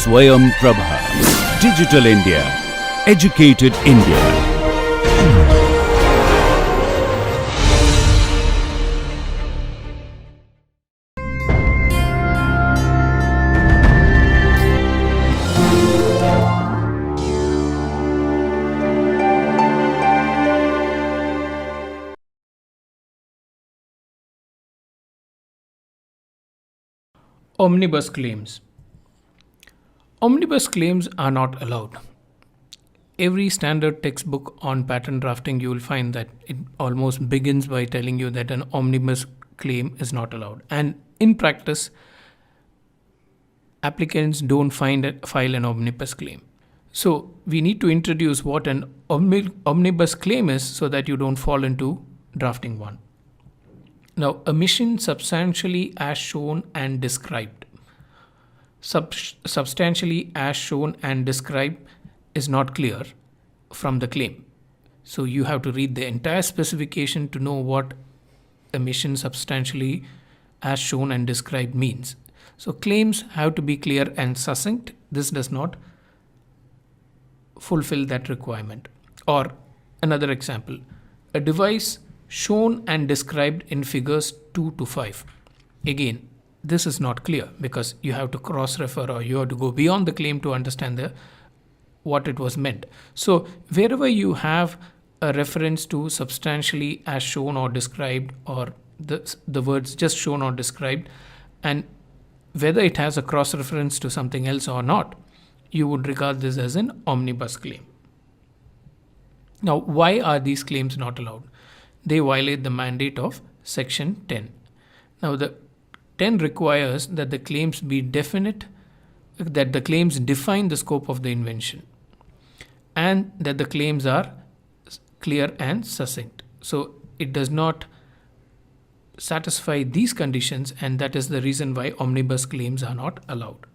Swayam Prabha. Digital India. Educated India. Omnibus claims. Omnibus claims are not allowed. Every standard textbook on patent drafting, you will find that it almost begins by telling you that an omnibus claim is not allowed. And in practice, applicants don't file an omnibus claim. So we need to introduce what an omnibus claim is so that you don't fall into drafting one. Now, omission substantially as shown and described. Substantially as shown and described is not clear from the claim. So you have to read the entire specification to know what omission substantially as shown and described means. So claims have to be clear and succinct. This does not fulfill that requirement. Or another example, a device shown and described in figures 2 to 5. Again, this is not clear because you have to cross-refer or you have to go beyond the claim to understand what it was meant. So wherever you have a reference to substantially as shown or described, or the words just shown or described, and whether it has a cross-reference to something else or not, you would regard this as an omnibus claim. Now, why are these claims not allowed? They violate the mandate of Section 10. Now, the 10 requires that the claims be definite, that the claims define the scope of the invention, and that the claims are clear and succinct. So it does not satisfy these conditions, and that is the reason why omnibus claims are not allowed.